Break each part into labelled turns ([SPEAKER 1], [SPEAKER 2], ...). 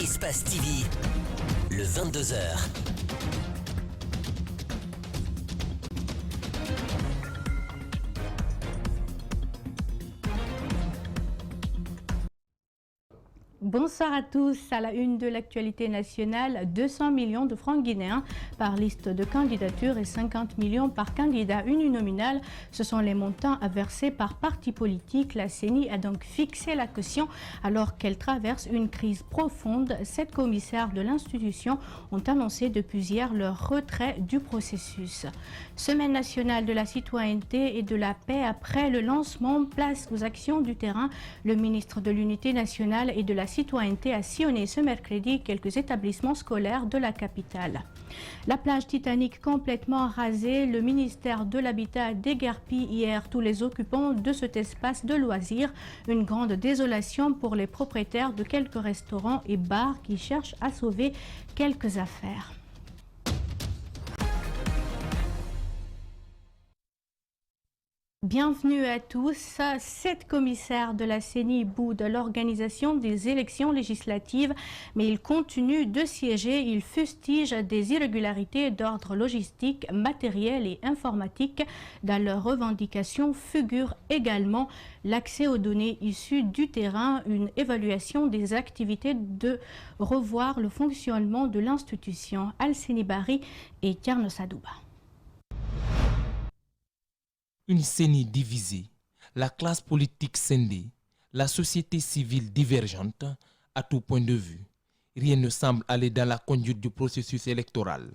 [SPEAKER 1] Espace TV, le 22h.
[SPEAKER 2] Bonsoir à tous. À la une de l'actualité nationale, 200 millions de francs guinéens par liste de candidature et 50 millions par candidat uninominal. Ce sont les montants à verser par parti politique. La CENI a donc fixé la caution alors qu'elle traverse une crise profonde. 7 commissaires de l'institution ont annoncé depuis hier leur retrait du processus. Semaine nationale de la citoyenneté et de la paix après le lancement, place aux actions du terrain. Le ministre de l'Unité nationale et de la citoyenneté a sillonné ce mercredi quelques établissements scolaires de la capitale. La plage Titanic complètement rasée, le ministère de l'Habitat déguerpit hier tous les occupants de cet espace de loisirs. Une grande désolation pour les propriétaires de quelques restaurants et bars qui cherchent à sauver quelques affaires. Bienvenue à tous. 7 commissaires de la CENI boudent l'organisation des élections législatives, mais ils continuent de siéger. Ils fustigent des irrégularités d'ordre logistique, matériel et informatique. Dans leurs revendications figure également l'accès aux données issues du terrain, une évaluation des activités, de revoir le fonctionnement de l'institution. Al-Seni Bari et Tierno Sadouba.
[SPEAKER 3] Une CENI divisée, la classe politique scindée, la société civile divergente à tout point de vue. Rien ne semble aller dans la conduite du processus électoral.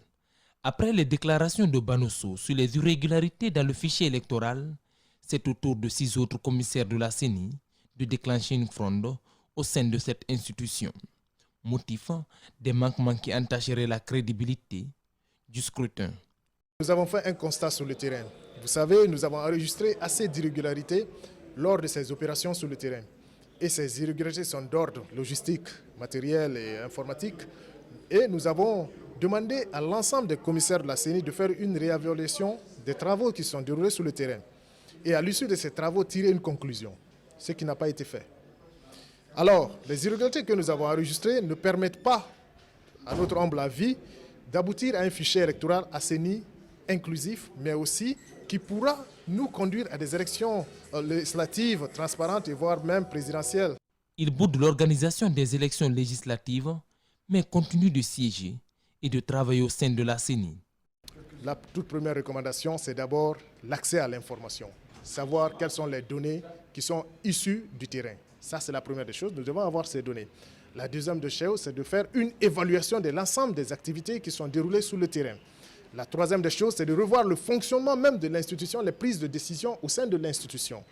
[SPEAKER 3] Après les déclarations de Banosso sur les irrégularités dans le fichier électoral, c'est au tour de 6 autres commissaires de la CENI de déclencher une fronde au sein de cette institution. Motif des manquements qui entacheraient la crédibilité du scrutin.
[SPEAKER 4] Nous avons fait un constat sur le terrain. Vous savez, nous avons enregistré assez d'irrégularités lors de ces opérations sur le terrain. Et ces irrégularités sont d'ordre logistique, matériel et informatique. Et nous avons demandé à l'ensemble des commissaires de la CENI de faire une réévaluation des travaux qui sont déroulés sur le terrain. Et à l'issue de ces travaux, tirer une conclusion, ce qui n'a pas été fait. Alors, les irrégularités que nous avons enregistrées ne permettent pas, à notre humble avis, d'aboutir à un fichier électoral à CENI inclusif, mais aussi qui pourra nous conduire à des élections législatives, transparentes et voire même présidentielles.
[SPEAKER 3] Il boude l'organisation des élections législatives, mais continue de siéger et de travailler au sein de la CENI.
[SPEAKER 4] La toute première recommandation, c'est d'abord l'accès à l'information. Savoir quelles sont les données qui sont issues du terrain. Ça, c'est la première des choses. Nous devons avoir ces données. La deuxième des choses, c'est de faire une évaluation de l'ensemble des activités qui sont déroulées sur le terrain. La troisième des choses, c'est de revoir le fonctionnement même de l'institution, les prises de décision au sein de l'institution.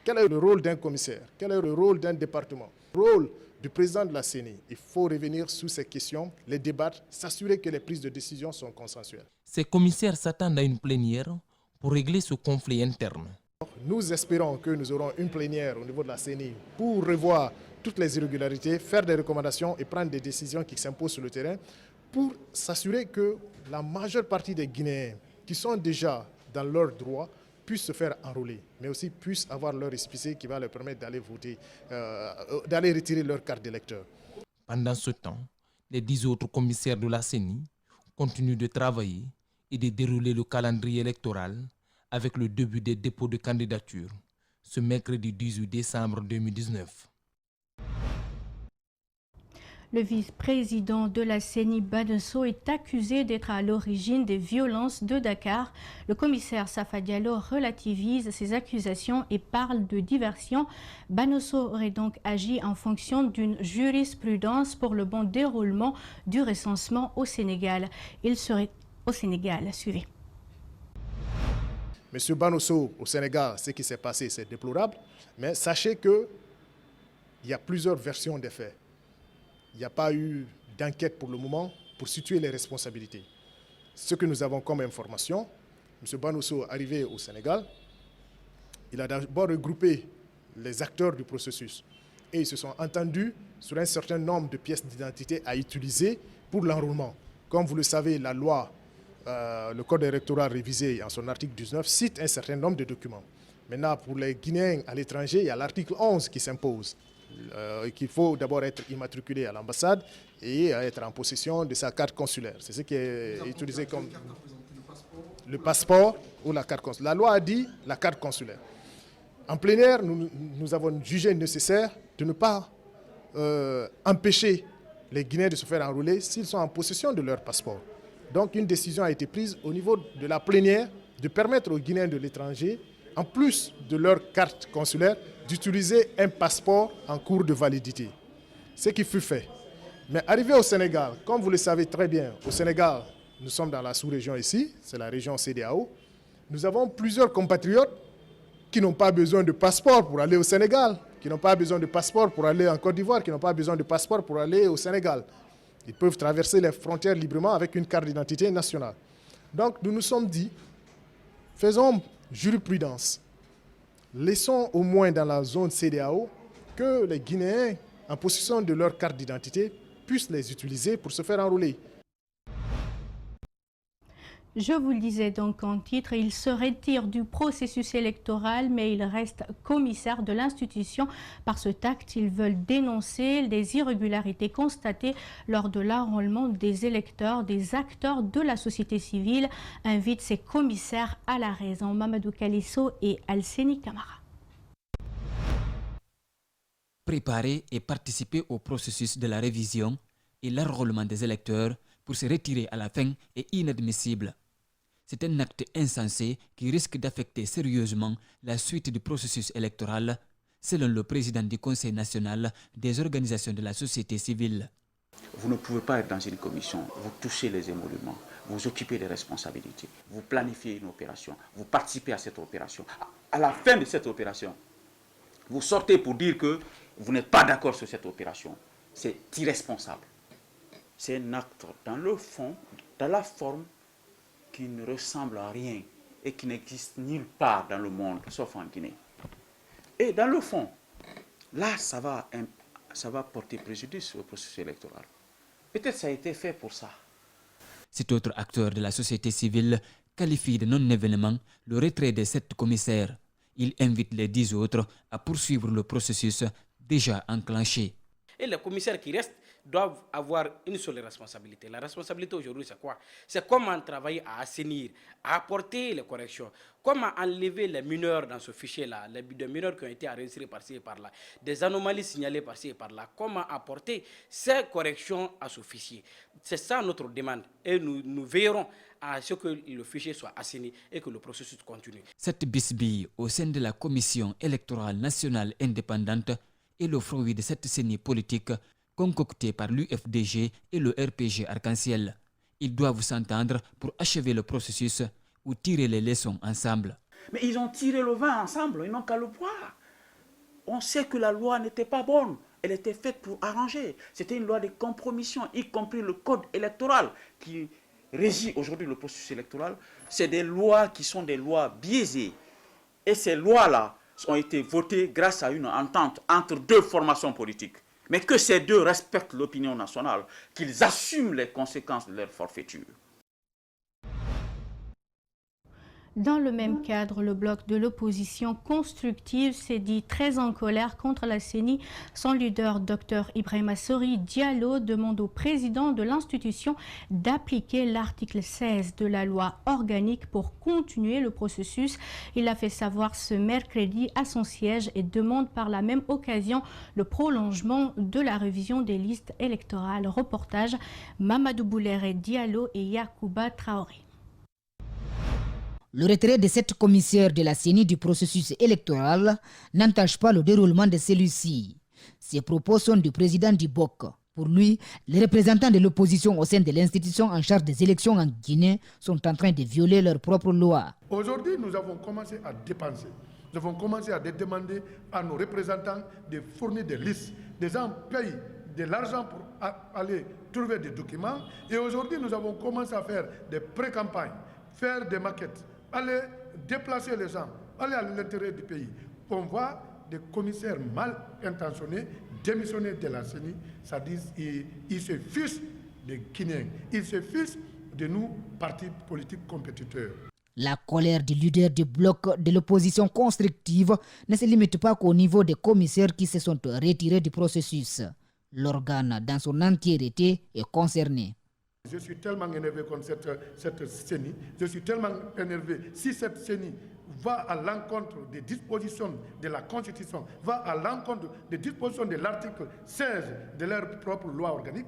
[SPEAKER 4] Quel est le rôle d'un commissaire? Quel est le rôle d'un département? Le rôle du président de la CENI. Il faut revenir sur ces questions, les débattre, s'assurer que les prises de décision sont consensuelles.
[SPEAKER 3] Ces commissaires s'attendent à une plénière pour régler ce conflit interne.
[SPEAKER 4] Nous espérons que nous aurons une plénière au niveau de la CENI pour revoir toutes les irrégularités, faire des recommandations et prendre des décisions qui s'imposent sur le terrain, pour s'assurer que la majeure partie des Guinéens qui sont déjà dans leurs droits puissent se faire enrôler, mais aussi puissent avoir leur récépissé qui va leur permettre d'aller voter, d'aller retirer leur carte d'électeur.
[SPEAKER 3] Pendant ce temps, les 10 autres commissaires de la CENI continuent de travailler et de dérouler le calendrier électoral avec le début des dépôts de candidature ce mercredi 18 décembre 2019.
[SPEAKER 2] Le vice-président de la CENI, Banosso, est accusé d'être à l'origine des violences de Dakar. Le commissaire Safa Diallo relativise ces accusations et parle de diversion. Banosso aurait donc agi en fonction d'une jurisprudence pour le bon déroulement du recensement au Sénégal. Il serait au Sénégal. Suivez.
[SPEAKER 4] Monsieur Banosso, au Sénégal, ce qui s'est passé, c'est déplorable, mais sachez qu'il y a plusieurs versions des faits. Il n'y a pas eu d'enquête pour le moment pour situer les responsabilités. Ce que nous avons comme information, M. Banosso arrivé au Sénégal, il a d'abord regroupé les acteurs du processus et ils se sont entendus sur un certain nombre de pièces d'identité à utiliser pour l'enrôlement. Comme vous le savez, la loi, le code électoral révisé en son article 19 cite un certain nombre de documents. Maintenant, pour les Guinéens à l'étranger, il y a l'article 11 qui s'impose. qu'il faut d'abord être immatriculé à l'ambassade et être en possession de sa carte consulaire. C'est ce qui est utilisé comme le passeport ou la carte consulaire. La loi a dit la carte consulaire. En plénière, nous avons jugé nécessaire de ne pas empêcher les Guinéens de se faire enrôler s'ils sont en possession de leur passeport. Donc une décision a été prise au niveau de la plénière de permettre aux Guinéens de l'étranger, en plus de leur carte consulaire, d'utiliser un passeport en cours de validité. Ce qui fut fait. Mais arrivé au Sénégal, comme vous le savez très bien, au Sénégal, nous sommes dans la sous-région ici, c'est la région CEDEAO, nous avons plusieurs compatriotes qui n'ont pas besoin de passeport pour aller au Sénégal, qui n'ont pas besoin de passeport pour aller en Côte d'Ivoire, qui n'ont pas besoin de passeport pour aller au Sénégal. Ils peuvent traverser les frontières librement avec une carte d'identité nationale. Donc nous nous sommes dit, faisons jurisprudence. Laissons au moins dans la zone CEDEAO que les Guinéens en possession de leur carte d'identité puissent les utiliser pour se faire enrôler.
[SPEAKER 2] Je vous le disais donc en titre, il se retire du processus électoral, mais il reste commissaire de l'institution. Par ce acte, ils veulent dénoncer les irrégularités constatées lors de l'enrôlement des électeurs, des acteurs de la société civile, invitent ces commissaires à la raison. Mamadou Kalisso et Alseni Kamara.
[SPEAKER 5] Préparer et participer au processus de la révision et l'enrôlement des électeurs pour se retirer à la fin est inadmissible. C'est un acte insensé qui risque d'affecter sérieusement la suite du processus électoral, selon le président du Conseil national des organisations de la société civile.
[SPEAKER 6] Vous ne pouvez pas être dans une commission, vous touchez les émoluments, vous occupez des responsabilités, vous planifiez une opération, vous participez à cette opération. À la fin de cette opération, vous sortez pour dire que vous n'êtes pas d'accord sur cette opération. C'est irresponsable. C'est un acte dans le fond, dans la forme, qui ne ressemble à rien et qui n'existe nulle part dans le monde, sauf en Guinée. Et dans le fond, là, ça va porter préjudice au processus électoral. Peut-être ça a été fait pour ça.
[SPEAKER 5] Cet autre acteur de la société civile qualifie de non-événement le retrait de 7 commissaires. Il invite les 10 autres à poursuivre le processus déjà enclenché.
[SPEAKER 7] Et les commissaires qui restent doivent avoir une seule responsabilité. La responsabilité aujourd'hui, c'est quoi? C'est comment travailler à assainir, à apporter les corrections, comment enlever les mineurs dans ce fichier-là, les mineurs qui ont été enregistrés par-ci et par-là, des anomalies signalées par-ci et par-là, comment apporter ces corrections à ce fichier. C'est ça notre demande et nous veillerons à ce que le fichier soit assaini et que le processus continue.
[SPEAKER 5] Cette bisbille au sein de la Commission électorale nationale indépendante est le fruit de cette saignée politique concoctée par l'UFDG et le RPG Arc-en-Ciel. Ils doivent s'entendre pour achever le processus ou tirer les leçons ensemble.
[SPEAKER 6] Mais ils ont tiré le vin ensemble, ils n'ont qu'à le boire. On sait que la loi n'était pas bonne, elle était faite pour arranger. C'était une loi de compromission, y compris le code électoral qui régit aujourd'hui le processus électoral. C'est des lois qui sont des lois biaisées. Et ces lois-là ont été votées grâce à une entente entre 2 formations politiques. Mais que ces 2 respectent l'opinion nationale, qu'ils assument les conséquences de leur forfaiture.
[SPEAKER 2] Dans le même cadre, le bloc de l'opposition constructive s'est dit très en colère contre la CENI. Son leader, Dr Ibrahima Sori Diallo, demande au président de l'institution d'appliquer l'article 16 de la loi organique pour continuer le processus. Il a fait savoir ce mercredi à son siège et demande par la même occasion le prolongement de la révision des listes électorales. Reportage Mamadou Boulere Diallo et Yacouba Traoré.
[SPEAKER 8] Le retrait de 7 commissaires de la CENI du processus électoral n'entache pas le déroulement de celui-ci. Ces propos sont du président du BOC. Pour lui, les représentants de l'opposition au sein de l'institution en charge des élections en Guinée sont en train de violer leurs propres lois.
[SPEAKER 9] Aujourd'hui, nous avons commencé à dépenser. Nous avons commencé à demander à nos représentants de fournir des listes. Des gens payent de l'argent pour aller trouver des documents. Et aujourd'hui, nous avons commencé à faire des pré-campagnes, faire des maquettes, aller déplacer les gens, aller à l'intérieur du pays. On voit des commissaires mal intentionnés démissionner de la CENI, c'est-à-dire ils se fichent des Guinéens, ils se fichent de nous, partis politiques compétiteurs.
[SPEAKER 8] La colère du leader du bloc de l'opposition constructive ne se limite pas qu'au niveau des commissaires qui se sont retirés du processus. L'organe dans son entièreté est concerné.
[SPEAKER 9] Je suis tellement énervé contre cette CENI. Je suis tellement énervé. Si cette CENI va à l'encontre des dispositions de la Constitution, va à l'encontre des dispositions de l'article 16 de leur propre loi organique,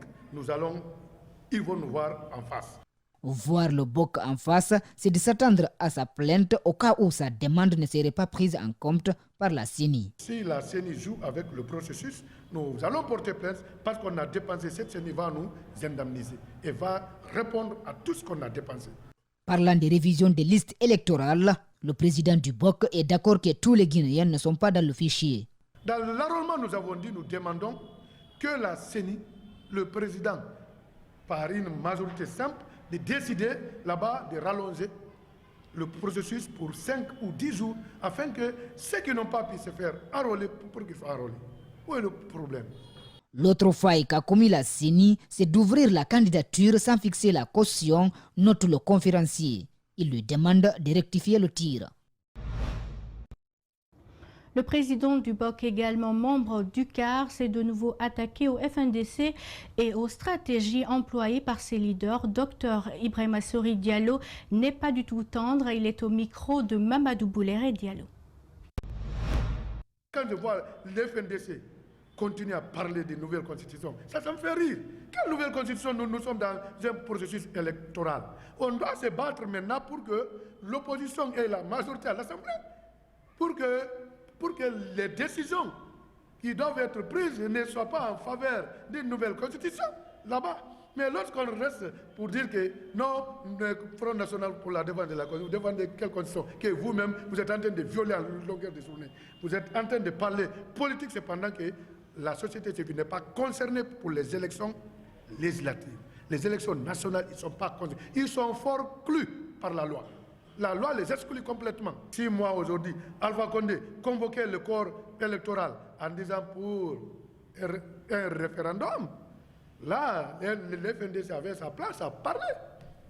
[SPEAKER 9] ils vont nous voir en face.
[SPEAKER 8] Voir le BOC en face, c'est de s'attendre à sa plainte au cas où sa demande ne serait pas prise en compte par la CENI.
[SPEAKER 9] Si la CENI joue avec le processus, nous allons porter plainte parce qu'on a dépensé. Cette CENI va nous indemniser et va répondre à tout ce qu'on a dépensé.
[SPEAKER 8] Parlant des révisions des listes électorales, le président du BOC est d'accord que tous les Guinéens ne sont pas dans le fichier.
[SPEAKER 9] Dans l'enrôlement, nous avons dit, nous demandons que la CENI, le président, par une majorité simple, de décider là-bas de rallonger le processus pour 5 ou 10 jours afin que ceux qui n'ont pas pu se faire enrôler pour qu'ils soient enrôlés. Où est le problème?
[SPEAKER 8] L'autre faille qu'a commis la CENI, c'est d'ouvrir la candidature sans fixer la caution, note le conférencier. Il lui demande de rectifier le tir.
[SPEAKER 2] Le président du BOC, également membre du CAR, s'est de nouveau attaqué au FNDC et aux stratégies employées par ses leaders. Dr Ibrahima Sori Diallo n'est pas du tout tendre. Il est au micro de Mamadou Bouléré Diallo.
[SPEAKER 9] Quand je vois le FNDC continuer à parler des nouvelles constitutions, ça me fait rire. Quelle nouvelle constitution? Nous sommes dans un processus électoral. On doit se battre maintenant pour que l'opposition ait la majorité à l'Assemblée, pour que les décisions qui doivent être prises ne soient pas en faveur d'une nouvelle constitution là-bas. Mais lorsqu'on reste pour dire que non, le Front National pour la défense de la Constitution, vous défendez quelle constitution que vous-même, vous êtes en train de violer à longueur de journée. Vous êtes en train de parler politique cependant que la société civile n'est pas concernée pour les élections législatives. Les élections nationales, ils ne sont pas concernés. Ils sont fort clus par la loi. La loi les exclut complètement. Si moi aujourd'hui, Alpha Condé convoquait le corps électoral en disant pour un référendum, là, le FNDC avait sa place à parler.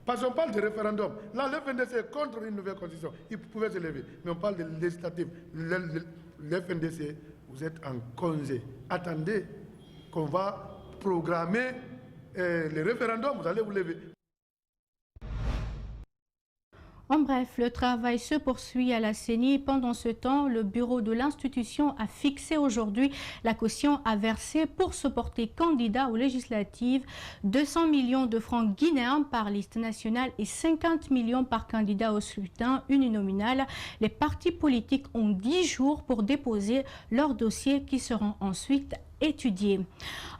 [SPEAKER 9] Parce qu'on parle de référendum. Là, le FNDC est contre une nouvelle constitution. Il pouvait se lever. Mais on parle de législative. Le FNDC, vous êtes en congé. Attendez qu'on va programmer les référendums. Vous allez vous lever.
[SPEAKER 2] En bref, le travail se poursuit à la CENI. Pendant ce temps, le bureau de l'institution a fixé aujourd'hui la caution à verser pour se porter candidat aux législatives. 200 millions de francs guinéens par liste nationale et 50 millions par candidat au scrutin uninominal. Les partis politiques ont 10 jours pour déposer leurs dossiers qui seront ensuite étudiés.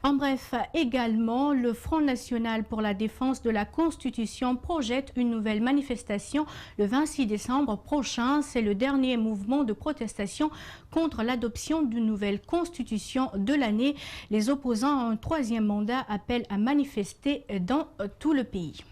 [SPEAKER 2] En bref, également, le Front National pour la défense de la Constitution projette une nouvelle manifestation le 26 décembre prochain. C'est le dernier mouvement de protestation contre l'adoption d'une nouvelle Constitution de l'année. Les opposants à un troisième mandat appellent à manifester dans tout le pays.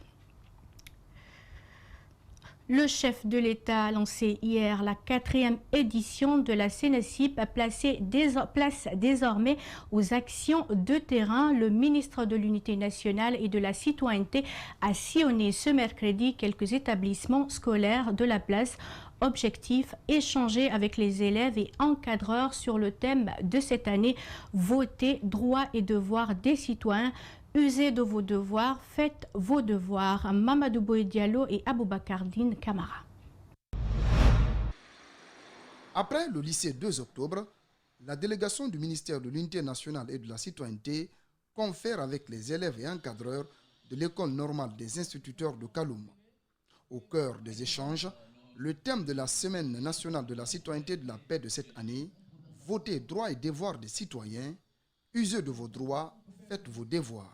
[SPEAKER 2] Le chef de l'État a lancé hier la 4e édition de la CENESIP, place désormais aux actions de terrain. Le ministre de l'Unité nationale et de la citoyenneté a sillonné ce mercredi quelques établissements scolaires de la place. Objectif, échanger avec les élèves et encadreurs sur le thème de cette année, voter, droits et devoirs des citoyens. Usez de vos devoirs, faites vos devoirs. Mamadou Boye Diallo et Aboubakardine Kamara.
[SPEAKER 10] Après le lycée 2 octobre, la délégation du ministère de l'Unité nationale et de la citoyenneté confère avec les élèves et encadreurs de l'école normale des instituteurs de Kaloum. Au cœur des échanges, le thème de la Semaine nationale de la citoyenneté et de la paix de cette année, votez droits et devoirs des citoyens, usez de vos droits, faites vos devoirs.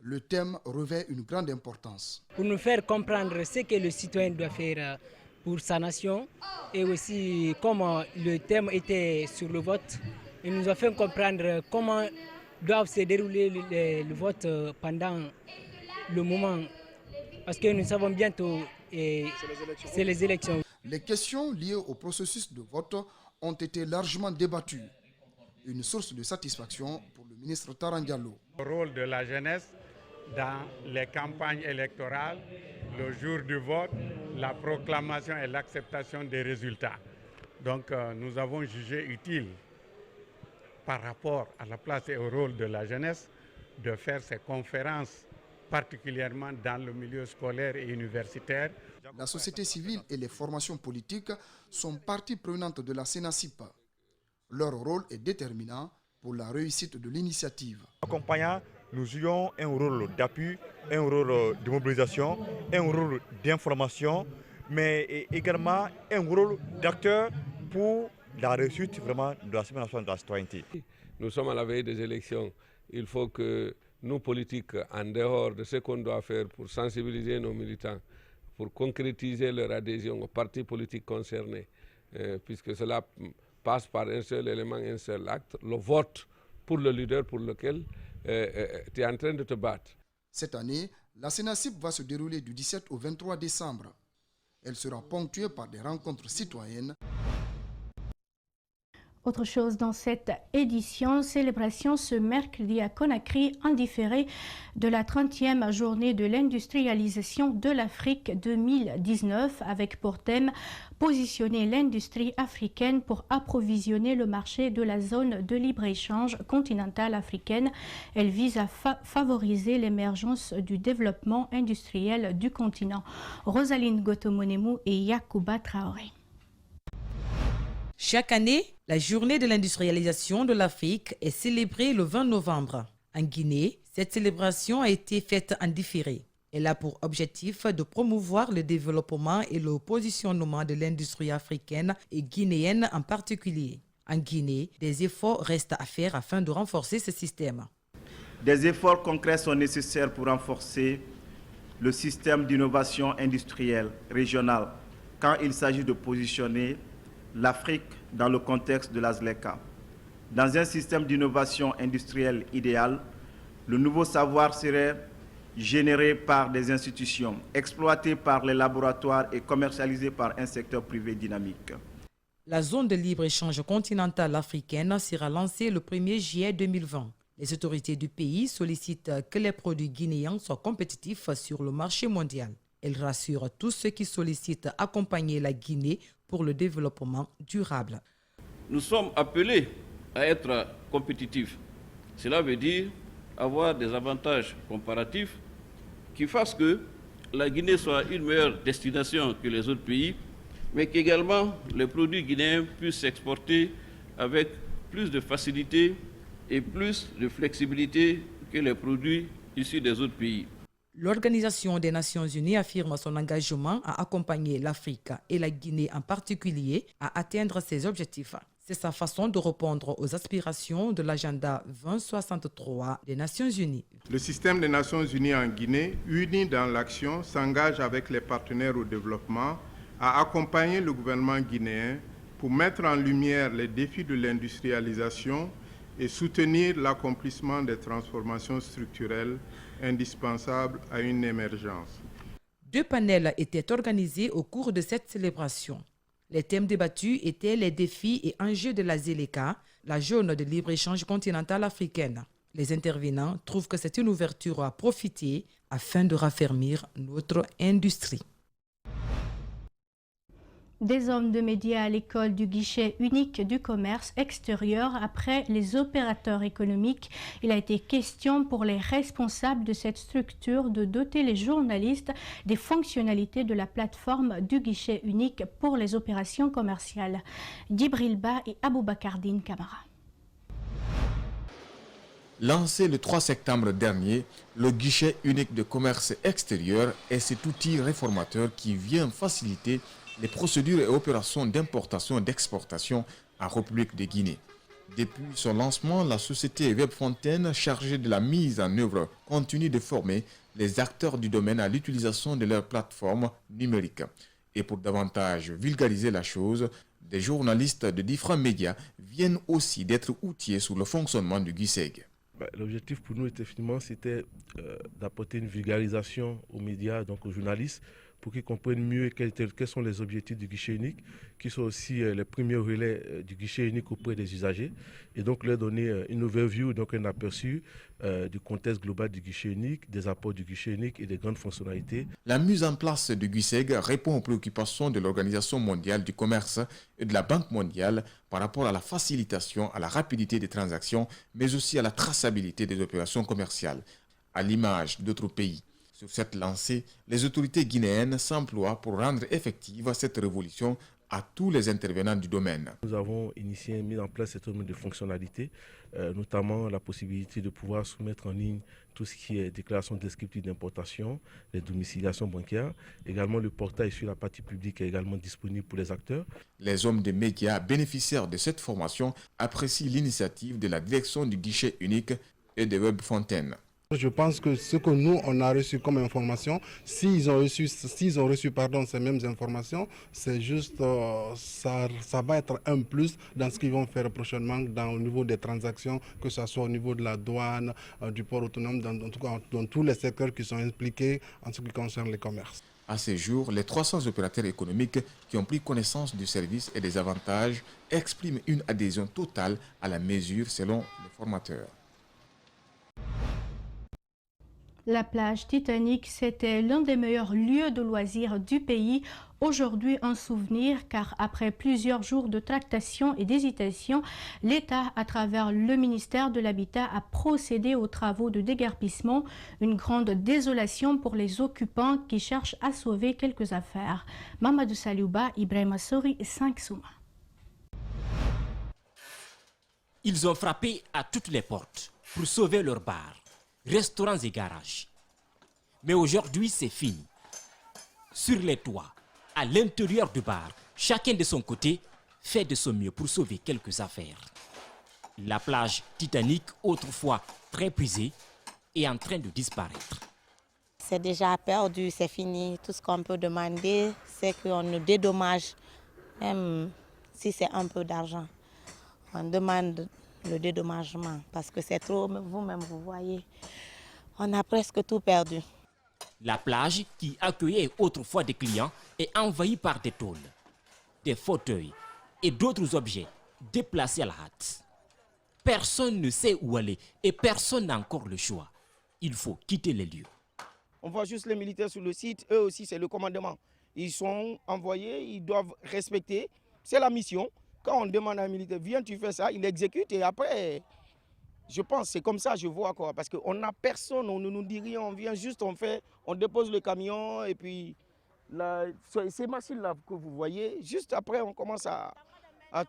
[SPEAKER 10] Le thème revêt une grande importance.
[SPEAKER 11] Pour nous faire comprendre ce que le citoyen doit faire pour sa nation et aussi comment le thème était sur le vote, il nous a fait comprendre comment doivent se dérouler le vote pendant le moment. Parce que nous savons bientôt, c'est les élections.
[SPEAKER 10] Les questions liées au processus de vote ont été largement débattues. Une source de satisfaction pour le ministre Taran Diallo.
[SPEAKER 12] Le rôle de la jeunesse dans les campagnes électorales, le jour du vote, la proclamation et l'acceptation des résultats. Donc nous avons jugé utile, par rapport à la place et au rôle de la jeunesse, de faire ces conférences, particulièrement dans le milieu scolaire et universitaire.
[SPEAKER 10] La société civile et les formations politiques sont partie prenante de la CENACIP. Leur rôle est déterminant pour la réussite de l'initiative.
[SPEAKER 13] Accompagnant, nous jouons un rôle d'appui, un rôle de mobilisation, un rôle d'information, mais également un rôle d'acteur pour la réussite vraiment de la Semaine nationale de la citoyenneté.
[SPEAKER 14] Nous sommes à la veille des élections. Il faut que nous, politiques, en dehors de ce qu'on doit faire pour sensibiliser nos militants, pour concrétiser leur adhésion aux partis politiques concernés, puisque cela passe par un seul élément, un seul acte, le vote pour le leader pour lequel tu es en train de te battre.
[SPEAKER 10] Cette année, la CENACIP va se dérouler du 17 au 23 décembre. Elle sera ponctuée par des rencontres citoyennes.
[SPEAKER 2] Autre chose dans cette édition, célébration ce mercredi à Conakry en différé de la 30e journée de l'industrialisation de l'Afrique 2019 avec pour thème positionner l'industrie africaine pour approvisionner le marché de la zone de libre-échange continentale africaine. Elle vise à favoriser l'émergence du développement industriel du continent. Rosaline Gotomonemu et Yacouba Traoré.
[SPEAKER 15] Chaque année, la journée de l'industrialisation de l'Afrique est célébrée le 20 novembre. En Guinée, cette célébration a été faite en différé. Elle a pour objectif de promouvoir le développement et le positionnement de l'industrie africaine et guinéenne en particulier. En Guinée, des efforts restent à faire afin de renforcer ce système.
[SPEAKER 16] Des efforts concrets sont nécessaires pour renforcer le système d'innovation industrielle régionale quand il s'agit de positionner l'Afrique dans le contexte de la ZLECA. Dans un système d'innovation industrielle idéal, le nouveau savoir serait généré par des institutions, exploité par les laboratoires et commercialisé par un secteur privé dynamique.
[SPEAKER 15] La zone de libre-échange continentale africaine sera lancée le 1er juillet 2020. Les autorités du pays sollicitent que les produits guinéens soient compétitifs sur le marché mondial. Elle rassure tous ceux qui sollicitent accompagner la Guinée pour le développement durable.
[SPEAKER 17] Nous sommes appelés à être compétitifs. Cela veut dire avoir des avantages comparatifs qui fassent que la Guinée soit une meilleure destination que les autres pays, mais qu'également les produits guinéens puissent s'exporter avec plus de facilité et plus de flexibilité que les produits issus des autres pays.
[SPEAKER 15] L'Organisation des Nations Unies affirme son engagement à accompagner l'Afrique et la Guinée en particulier à atteindre ses objectifs. C'est sa façon de répondre aux aspirations de l'agenda 2063 des Nations Unies.
[SPEAKER 12] Le système des Nations Unies en Guinée, uni dans l'action, s'engage avec les partenaires au développement à accompagner le gouvernement guinéen pour mettre en lumière les défis de l'industrialisation et soutenir l'accomplissement des transformations structurelles indispensables à une émergence.
[SPEAKER 15] 2 panels étaient organisés au cours de cette célébration. Les thèmes débattus étaient les défis et enjeux de la ZLECA, la zone de libre-échange continentale africaine. Les intervenants trouvent que c'est une ouverture à profiter afin de raffermir notre industrie.
[SPEAKER 2] Des hommes de médias à l'école du guichet unique du commerce extérieur après les opérateurs économiques. Il a été question pour les responsables de cette structure de doter les journalistes des fonctionnalités de la plateforme du guichet unique pour les opérations commerciales. Djibril Ba et Aboubakardine Kamara.
[SPEAKER 18] Lancé le 3 septembre dernier, le guichet unique de commerce extérieur est cet outil réformateur qui vient faciliter les procédures et opérations d'importation et d'exportation en République de Guinée. Depuis son lancement, la société Webfontaine, chargée de la mise en œuvre, continue de former les acteurs du domaine à l'utilisation de leur plateforme numérique. Et pour davantage vulgariser la chose, des journalistes de différents médias viennent aussi d'être outillés sur le fonctionnement du GISEG.
[SPEAKER 19] L'objectif pour nous, c'était d'apporter une vulgarisation aux médias, donc aux journalistes, pour qu'ils comprennent mieux quels sont les objectifs du guichet unique, qui sont aussi les premiers relais du guichet unique auprès des usagers, et donc leur donner une overview, donc un aperçu du contexte global du guichet unique, des apports du guichet unique et des grandes fonctionnalités.
[SPEAKER 18] La mise en place du GUISEG répond aux préoccupations de l'Organisation mondiale du commerce et de la Banque mondiale par rapport à la facilitation, à la rapidité des transactions, mais aussi à la traçabilité des opérations commerciales, à l'image d'autres pays. Sur cette lancée, les autorités guinéennes s'emploient pour rendre effective cette révolution à tous les intervenants du domaine.
[SPEAKER 19] Nous avons mis en place cet nombre de fonctionnalités, notamment la possibilité de pouvoir soumettre en ligne tout ce qui est déclaration descriptive d'importation, les domiciliations bancaires. Également, le portail sur la partie publique est également disponible pour les acteurs.
[SPEAKER 18] Les hommes des médias bénéficiaires de cette formation apprécient l'initiative de la direction du guichet unique et de Web Fontaine.
[SPEAKER 9] Je pense que ce que nous, on a reçu comme information, s'ils ont reçu ces mêmes informations, c'est juste, ça va être un plus dans ce qu'ils vont faire prochainement au niveau des transactions, que ce soit au niveau de la douane, du port autonome, en tout cas dans tous les secteurs qui sont impliqués en ce qui concerne les commerces.
[SPEAKER 18] À ce jour, les 300 opérateurs économiques qui ont pris connaissance du service et des avantages expriment une adhésion totale à la mesure selon les formateurs.
[SPEAKER 2] La plage Titanic, c'était l'un des meilleurs lieux de loisirs du pays. Aujourd'hui, un souvenir, car après plusieurs jours de tractation et d'hésitation, l'État, à travers le ministère de l'Habitat, a procédé aux travaux de déguerpissement. Une grande désolation pour les occupants qui cherchent à sauver quelques affaires. Mamadou Saliouba, Ibrahima Sori, 5 Souma.
[SPEAKER 20] Ils ont frappé à toutes les portes pour sauver leurs bars, restaurants et garages. Mais aujourd'hui, c'est fini. Sur les toits, à l'intérieur du bar, chacun de son côté fait de son mieux pour sauver quelques affaires. La plage Titanic, autrefois très prisée, est en train de disparaître.
[SPEAKER 21] C'est déjà perdu, c'est fini. Tout ce qu'on peut demander, c'est qu'on nous dédommage, même si c'est un peu d'argent. On demande le dédommagement parce que c'est trop, vous-même vous voyez, on a presque tout perdu.
[SPEAKER 20] La plage qui accueillait autrefois des clients est envahie par des tôles, des fauteuils et d'autres objets déplacés à la hâte. Personne ne sait où aller et personne n'a encore le choix. Il faut quitter les lieux.
[SPEAKER 22] On voit juste les militaires sur le site, eux aussi c'est le commandement. Ils sont envoyés, ils doivent respecter, c'est la mission. Quand on demande à un militaire, viens, tu fais ça, il exécute et après, je pense, c'est comme ça, je vois quoi. Parce qu'on n'a personne, on ne nous dit rien, on vient juste, on dépose le camion et puis ces machines-là que vous voyez, juste après, on commence à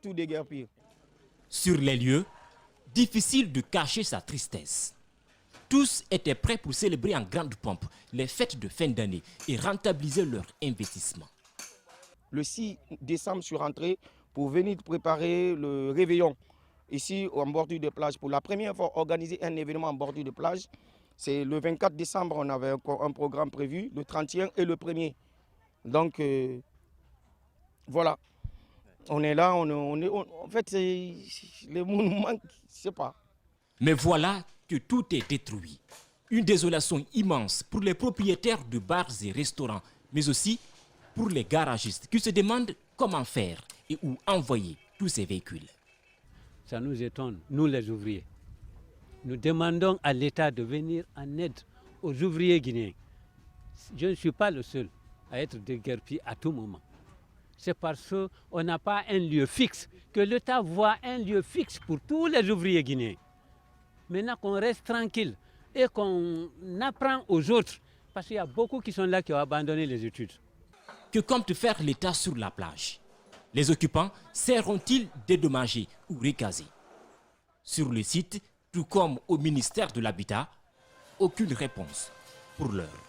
[SPEAKER 22] tout déguerpir.
[SPEAKER 20] Sur les lieux, difficile de cacher sa tristesse. Tous étaient prêts pour célébrer en grande pompe les fêtes de fin d'année et rentabiliser leur investissement.
[SPEAKER 22] Le 6 décembre, je suis rentré pour venir préparer le réveillon ici en bordure de plage. Pour la première fois, organiser un événement en bordure de plage. C'est le 24 décembre, on avait un programme prévu, le 31 et le 1er. Donc, voilà. On est là, en fait, les mots nous manquent, je ne sais pas.
[SPEAKER 20] Mais voilà que tout est détruit. Une désolation immense pour les propriétaires de bars et restaurants, mais aussi pour les garagistes qui se demandent comment faire et où envoyer tous ces véhicules.
[SPEAKER 23] Ça nous étonne, nous les ouvriers. Nous demandons à l'État de venir en aide aux ouvriers guinéens. Je ne suis pas le seul à être déguerpi à tout moment. C'est parce qu'on n'a pas un lieu fixe que l'État voit un lieu fixe pour tous les ouvriers guinéens. Maintenant qu'on reste tranquille et qu'on apprend aux autres, parce qu'il y a beaucoup qui sont là qui ont abandonné les études.
[SPEAKER 20] Que compte faire l'État sur la plage? Les occupants seront-ils dédommagés ou recasés? Sur le site, tout comme au ministère de l'Habitat, aucune réponse pour l'heure.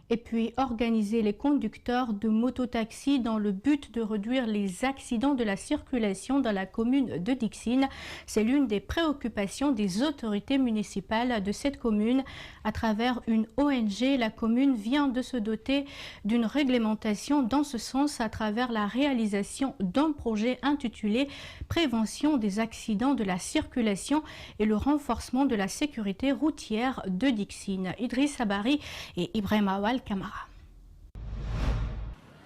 [SPEAKER 2] Et puis organiser les conducteurs de mototaxis dans le but de réduire les accidents de la circulation dans la commune de Dixine. C'est l'une des préoccupations des autorités municipales de cette commune. À travers une ONG, la commune vient de se doter d'une réglementation dans ce sens à travers la réalisation d'un projet intitulé « Prévention des accidents de la circulation et le renforcement de la sécurité routière de Dixine ». Idriss Abari et Ibrahim Awal Kamara.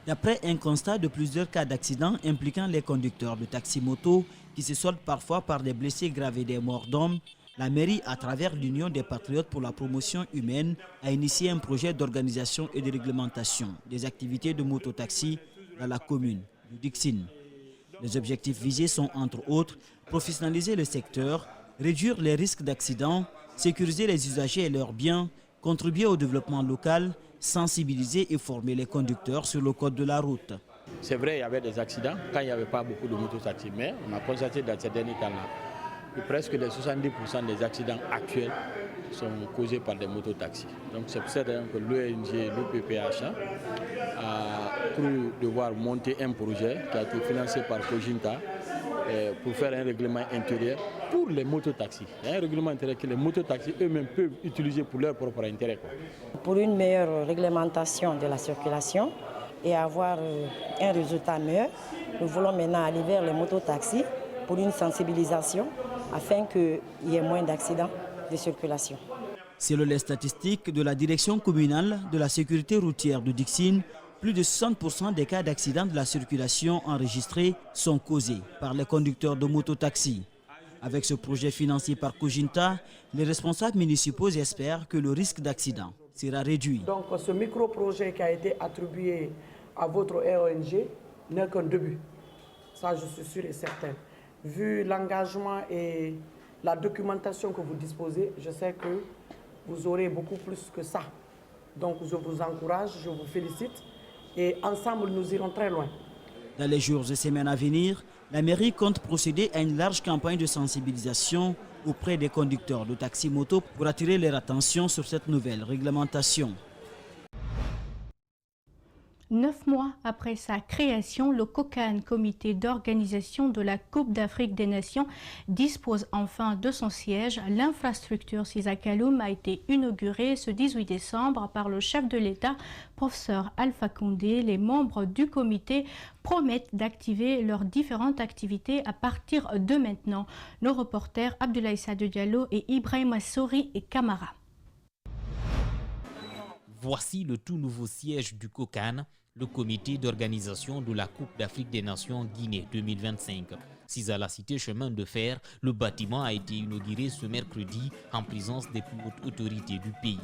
[SPEAKER 1] D'après un constat de plusieurs cas d'accidents impliquant les conducteurs de taxi-moto qui se soldent parfois par des blessés graves et des morts d'hommes, la mairie, à travers l'Union des patriotes pour la promotion humaine, a initié un projet d'organisation et de réglementation des activités de mototaxi dans la commune de Dixine. Les objectifs visés sont entre autres professionnaliser le secteur, réduire les risques d'accidents, sécuriser les usagers et leurs biens, contribuer au développement local, sensibiliser et former les conducteurs sur le code de la route.
[SPEAKER 3] C'est vrai, il y avait des accidents quand il n'y avait pas beaucoup de mototaxis, mais on a constaté dans ces derniers temps-là que presque les 70% des accidents actuels sont causés par des mototaxis. Donc c'est pour ça que l'ONG, l'UPPH a cru devoir monter un projet qui a été financé par Cojinta pour faire un règlement intérieur pour les mototaxis. Il y a un règlement intérieur que les mototaxis eux-mêmes peuvent utiliser pour leur propre intérêt.
[SPEAKER 4] Pour une meilleure réglementation de la circulation et avoir un résultat meilleur, nous voulons maintenant aller vers les mototaxis pour une sensibilisation afin qu'il y ait moins d'accidents de circulation.
[SPEAKER 1] Selon les statistiques de la direction communale de la sécurité routière de Dixine, plus de 60% des cas d'accidents de la circulation enregistrés sont causés par les conducteurs de mototaxis. Avec ce projet financé par Cojinta, les responsables municipaux espèrent que le risque d'accident sera réduit.
[SPEAKER 24] Donc ce micro-projet qui a été attribué à votre ONG n'est qu'un début. Ça, je suis sûr et certain. Vu l'engagement et la documentation que vous disposez, je sais que vous aurez beaucoup plus que ça. Donc je vous encourage, je vous félicite et ensemble nous irons très loin.
[SPEAKER 1] Dans les jours et semaines à venir, la mairie compte procéder à une large campagne de sensibilisation auprès des conducteurs de taxi-moto pour attirer leur attention sur cette nouvelle réglementation.
[SPEAKER 2] 9 mois après sa création, le COCAN, comité d'organisation de la Coupe d'Afrique des Nations, dispose enfin de son siège. L'infrastructure Sisakaloum a été inaugurée ce 18 décembre par le chef de l'État, professeur Alpha Condé. Les membres du comité promettent d'activer leurs différentes activités à partir de maintenant. Nos reporters Abdoulaye Sadio Diallo et Ibrahim Sori et Kamara.
[SPEAKER 25] Voici le tout nouveau siège du COCAN, le comité d'organisation de la Coupe d'Afrique des Nations Guinée 2025. Si à la cité Chemin de Fer, le bâtiment a été inauguré ce mercredi en présence des plus hautes autorités du pays.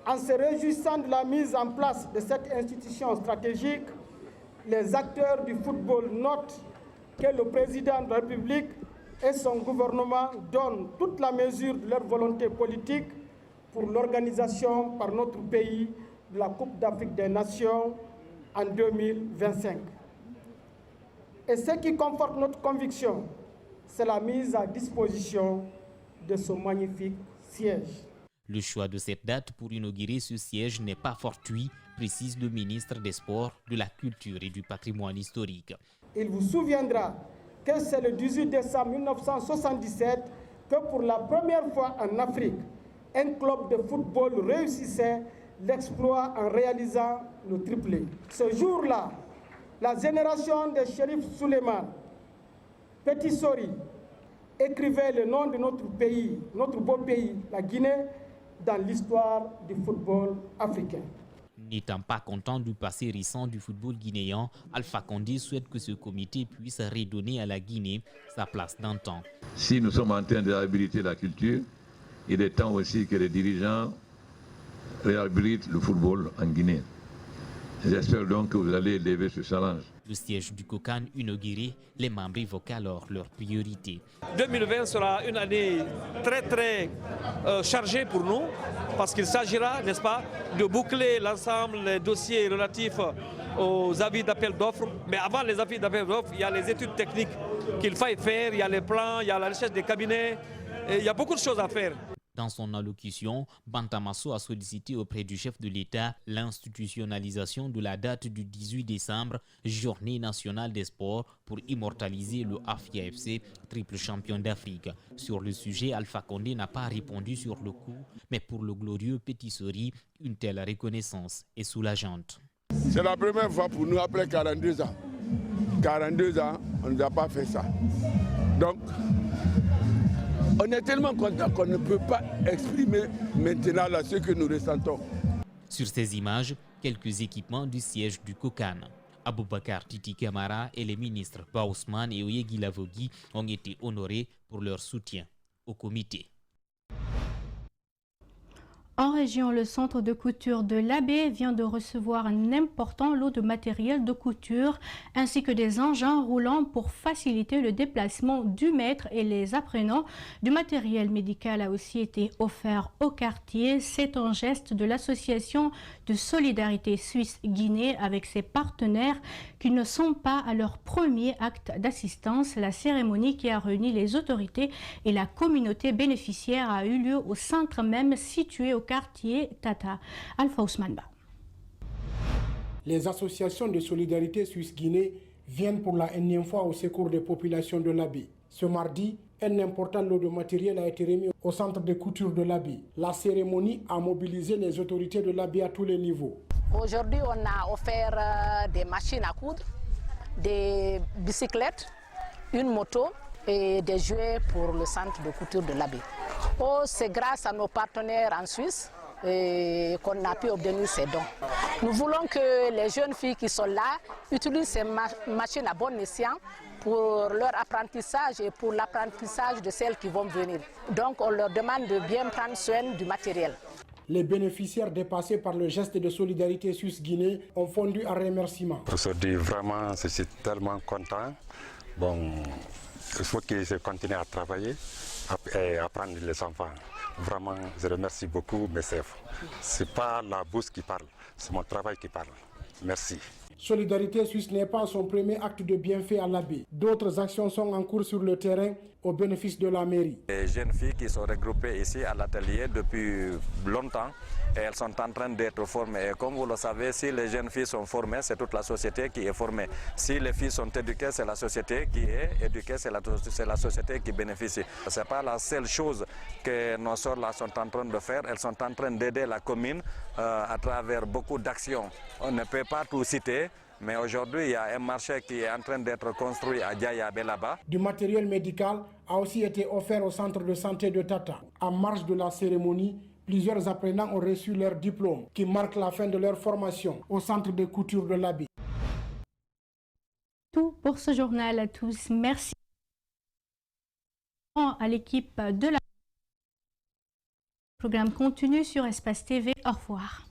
[SPEAKER 22] En se réjouissant de la mise en place de cette institution stratégique, les acteurs du football notent que le président de la République et son gouvernement donnent toute la mesure de leur volonté politique pour l'organisation par notre pays de la Coupe d'Afrique des Nations en 2025. Et ce qui conforte notre conviction, c'est la mise à disposition de ce magnifique siège.
[SPEAKER 25] Le choix de cette date pour inaugurer ce siège n'est pas fortuit, précise le ministre des Sports, de la Culture et du Patrimoine historique.
[SPEAKER 22] Il vous souviendra que c'est le 18 décembre 1977 que pour la première fois en Afrique, un club de football réussissait l'exploit en réalisant le triplé. Ce jour-là, la génération de Chérif Souleymane, Petit Sori, écrivait le nom de notre pays, notre beau pays, la Guinée, dans l'histoire du football africain.
[SPEAKER 25] N'étant pas content du passé récent du football guinéen, Alpha Condé souhaite que ce comité puisse redonner à la Guinée sa place d'antan.
[SPEAKER 26] Si nous sommes en train de réhabiliter la culture, il est temps aussi que les dirigeants réhabilitent le football en Guinée. J'espère donc que vous allez lever ce challenge.
[SPEAKER 25] Le siège du COCAN inauguré, les membres évoquent alors leurs priorités.
[SPEAKER 27] 2020 sera une année très chargée pour nous parce qu'il s'agira, n'est-ce pas, de boucler l'ensemble des dossiers relatifs aux avis d'appel d'offres. Mais avant les avis d'appel d'offres, il y a les études techniques qu'il faille faire, il y a les plans, il y a la recherche des cabinets, et il y a beaucoup de choses à faire.
[SPEAKER 25] Dans son allocution, Bantamasso a sollicité auprès du chef de l'État l'institutionnalisation de la date du 18 décembre, journée nationale des sports, pour immortaliser le Afia FC, triple champion d'Afrique. Sur le sujet, Alpha Condé n'a pas répondu sur le coup, mais pour le glorieux Petit Sori, une telle reconnaissance est soulageante.
[SPEAKER 5] C'est la première fois pour nous après 42 ans. 42 ans, on ne nous a pas fait ça. Donc, on est tellement content qu'on ne peut pas exprimer maintenant là ce que nous ressentons.
[SPEAKER 25] Sur ces images, quelques équipements du siège du COCAN. Aboubakar Titi Camara et les ministres Baousman et Oyegui Lavogui ont été honorés pour leur soutien au comité.
[SPEAKER 2] En région, le centre de couture de l'Abbé vient de recevoir un important lot de matériel de couture ainsi que des engins roulants pour faciliter le déplacement du maître et les apprenants. Du matériel médical a aussi été offert au quartier. C'est un geste de l'association de solidarité Suisse-Guinée avec ses partenaires qui ne sont pas à leur premier acte d'assistance. La cérémonie qui a réuni les autorités et la communauté bénéficiaire a eu lieu au centre même situé au quartier Tata. Alpha Ousmane.
[SPEAKER 6] Les associations de solidarité Suisse-Guinée viennent pour la énième fois au secours des populations de l'Abbé. Ce mardi, un important lot de matériel a été remis au centre de couture de l'Abbé. La cérémonie a mobilisé les autorités de l'Abbé à tous les niveaux.
[SPEAKER 7] Aujourd'hui, on a offert des machines à coudre, des bicyclettes, une moto et des jouets pour le centre de couture de l'Abbé. Oh, c'est grâce à nos partenaires en Suisse qu'on a pu obtenir ces dons. Nous voulons que les jeunes filles qui sont là utilisent ces machines à bon escient pour leur apprentissage et pour l'apprentissage de celles qui vont venir. Donc on leur demande de bien prendre soin du matériel.
[SPEAKER 6] Les bénéficiaires dépassés par le geste de solidarité Suisse-Guinée ont fondu en remerciements.
[SPEAKER 8] Aujourd'hui, vraiment, je suis tellement content. Bon, il faut qu'ils continuent à travailler et apprendre les enfants. Vraiment, je remercie beaucoup mes chefs. Ce n'est pas la bouche qui parle, c'est mon travail qui parle. Merci.
[SPEAKER 6] Solidarité Suisse n'est pas son premier acte de bienfait à l'Abbé. D'autres actions sont en cours sur le terrain au bénéfice de la mairie.
[SPEAKER 11] Les jeunes filles qui sont regroupées ici à l'atelier depuis longtemps, et elles sont en train d'être formées. Et comme vous le savez, si les jeunes filles sont formées, c'est toute la société qui est formée. Si les filles sont éduquées, c'est la société qui est éduquée, c'est la société qui bénéficie. Ce n'est pas la seule chose que nos sœurs là sont en train de faire. Elles sont en train d'aider la commune à travers beaucoup d'actions. On ne peut pas tout citer. Mais aujourd'hui, il y a un marché qui est en train d'être construit à Diayabé là-bas.
[SPEAKER 6] Du matériel médical a aussi été offert au centre de santé de Tata. En marge de la cérémonie, plusieurs apprenants ont reçu leur diplôme qui marque la fin de leur formation au centre de couture de l'Abbé.
[SPEAKER 2] Tout pour ce journal à tous. Merci à l'équipe de la. Le programme continue sur Espace TV. Au revoir.